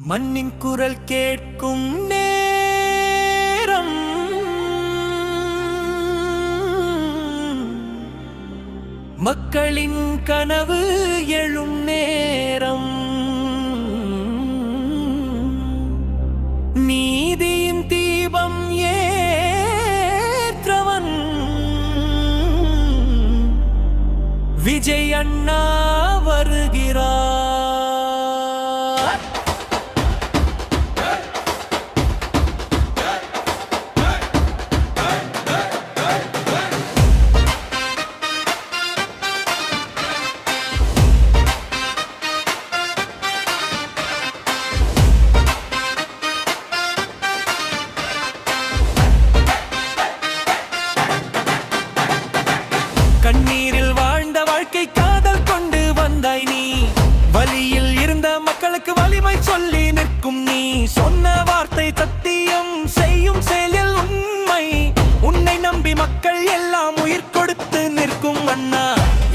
மண்ணின் குரல் கேட்கும் நேரம், மக்களின் கனவு எழும் நேரம், நீதியின் தீபம் ஏற்றவன் விஜய் அண்ணா வருகிறார். கண்ணீரில் வாழ்ந்த வாழ்க்கை காதல் கொண்டு வந்தாய் நீ, வலியில் இருந்த மக்களுக்கு வலிமை சொல்லி நிற்கும் நீ. சொன்ன வார்த்தை சத்தியம், செய்யும் செயலில் உண்மை. உன்னை நம்பி மக்கள் எல்லாம் உயிர் கொடுத்து நிற்கும் அண்ணா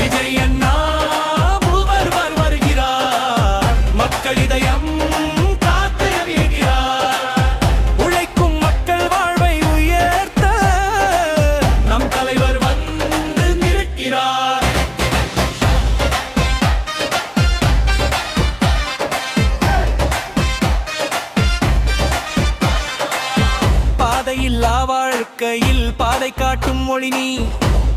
விஜய் அண்ணா மூவர் வருகிறார். மக்கள் இதயம் காத்து எறிகிறார். உழைக்கும் மக்கள் வாழ்வை உயர்த்த நம் தலைவர் வந்து நிற்கிறார். பாதையில்லா வாழ்க்கையில் பாதை காட்டும் மொழி நீ,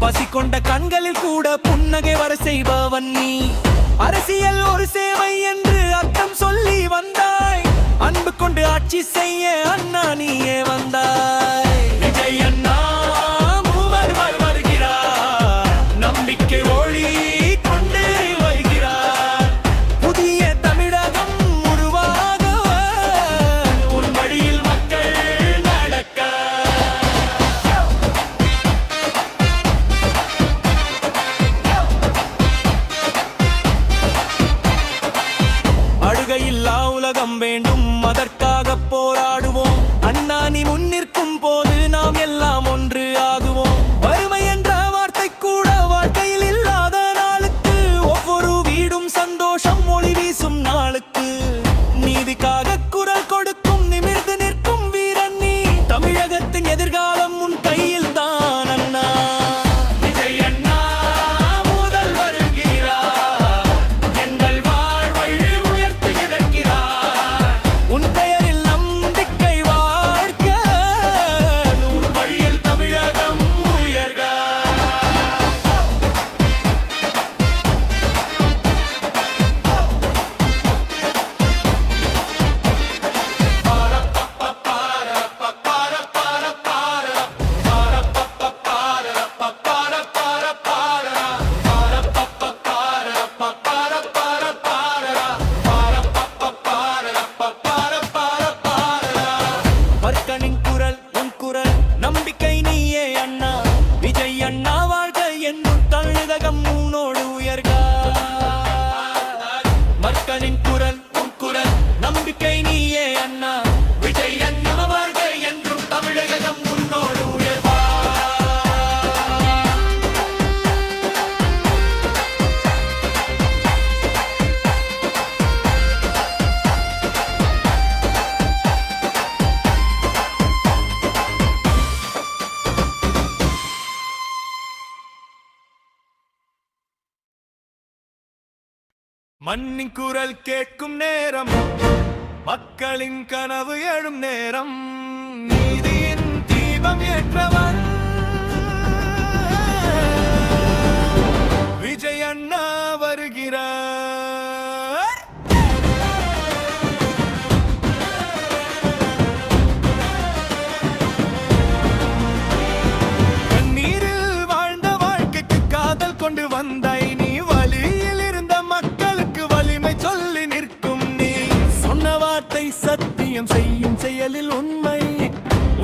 பசி கொண்ட கண்களில் கூட புன்னகை வர செய்பவன் நீ. அரசியல் ஒரு சேவை என்று அர்த்தம் சொல்லி வந்தாய். அன்பு கொண்டு ஆட்சி செய்ய அண்ணா நீயே வந்தாய். விஜய் அண்ணா மூவர் வருகிறார். நம்பிக்கை ஒளி கொண்டு வருகிறார். புதிய தமிழகம் உருவாக உன் வழியில் மக்கள் நடக்க. அழுகையில்லா உலகம் வேண்டும், அதற்காக போராடுவோம். அண்ணா நீ முன்னிற்கும் போது நாம் எல்லாம் ஒன்று ஆகுவோம். வறுமை என்ற வார்த்தை கூட வாழ்க்கையில் இல்லாத நாளுக்கு, ஒவ்வொரு வீடும் சந்தோஷம் ஒளி வீசும் நாளுக்கு. நீதிக்காக குரல் கொடுக்கும் நிமிர்ந்து நிற்கும் வீரன் நீ. தமிழகத்தின் எதிர்காலம் உன் கையில் தான் அண்ணா. விஜய் அண்ணா முதல் வருகிறார். எங்கள் வாழ்வை உயர்த்தி கிடக்கிறார். உன் பெயரில் நம்பிக்கை வாழ்க, உன் வழியில் தமிழகம் உயர்க. மக்களின் குரல் உன் குரல், நம்பிக்கை நீயே அண்ணா. விஜய் அண்ணா வாழ்க என்னும் தமிழகம் உன்னோடு உயர்க. மக்களின் குரல் உன் குரல், நம்பிக்கை நீயே அண்ணா. விஜய் அண்ணா வாழ்க என்றும் தமிழகம் உன்னோடு உயர்வா. மண்ணின் குரல் கேட்கும் நேரம், மக்களின் கனவு எழும் நேரம், நீதியின் தீபம் ஏற்றவன் விஜய் அண்ணா வருகிறார். கண்ணீரில் வாழ்ந்த வாழ்க்கைக்கு காதல் கொண்டு வந்தாய் நீ, வலியில் இருந்த மக்களுக்கு வலிமை சொல்லி நிற்கும் நீ. சொன்ன வார்த்தை சத்தியம், செய்யும் செயலில் உண்மை.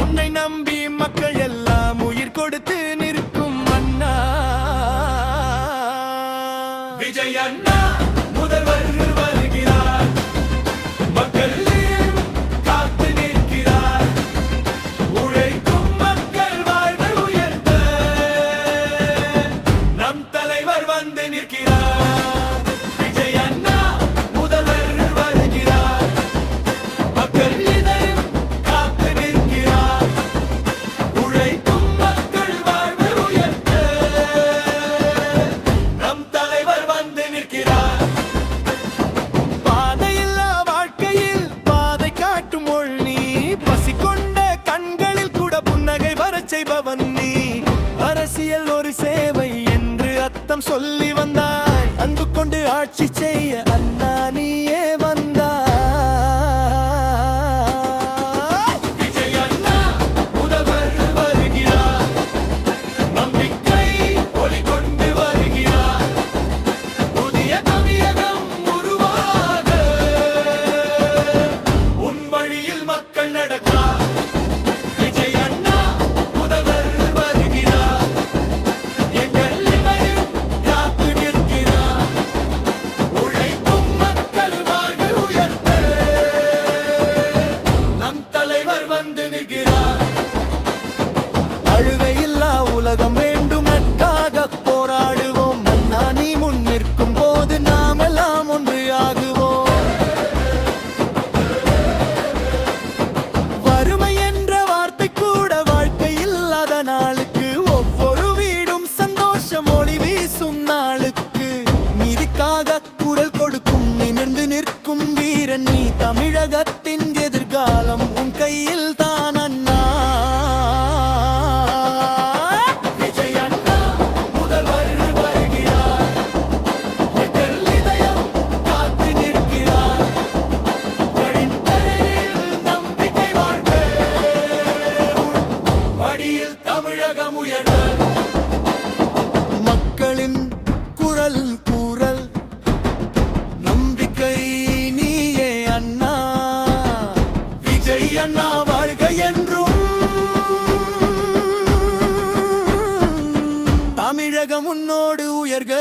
உன்னை நம்பி மக்கள் எல்லாம் உயிர் கொடுத்து நிற்கும் அண்ணா விஜய் அண்ணா முதல்வர் வருகிறார். மக்கள் காத்து நிற்கிறார். உழைக்கும் மக்கள் வாழ்வை உயர்த்த நம் தலைவர் வந்து நிற்கிறார். விஜய் அண்ணா முதல்வர் வருகிறார். சொல்லி வந்தாய். அன்பு கொண்டு ஆட்சி செய்ய அண்ணா நீயே வந்தாய். விஜய் அண்ணா முதல்வர் வருகிறார், நம்பிக்கை ஒளி கொண்டு வருகிறார். புதிய தமிழகம் உருவாக உன் வழியில் மக்கள் நடக்கிறார். விஜய் அண்ணா முதல்வர் வருகிறார், எங்கள் இமையில் காத்து நிற்கிறார். உழைக்கும் மக்கள் வாழ்வு உயர்த்த நம் தலைவர் வந்து நிற்கிறார். அழுகையில்லா உலகம் வேண்டும், நட்காக போராடுவோம். அண்ணா நீ முன் நிற்கும் போது நாம் எல்லாம் ஒன்று ஆகுவோம். வறுமை என்ற வார்த்தை கூட வாழ்க்கை இல்லாத நாளுக்கு, ஒவ்வொரு வீடும் சந்தோஷம் ஒளி வீசும் நாளுக்கு, நீதிக்காக குரல் கொடுக்கும் நிமிர்ந்து நிற்கும் வீரன் நீ. தமிழகத்தின் எதிர்காலம் உன் கையில் தான் அண்ணா. விஜய் அண்ணா முதல்வர் வருகிறார், எங்கள் இதயம் காத்து நிற்கிறார். வழித்தரையில் நம்பிக்கை வாழ்க, வழியில் தமிழகம் உயர. மக்களின் குரல் கூறல் நம்பிக்கை நீயே அண்ணா. விஜய் அண்ணா வாழ்க என்றும், தமிழகம் உன்னோடு உயர்க.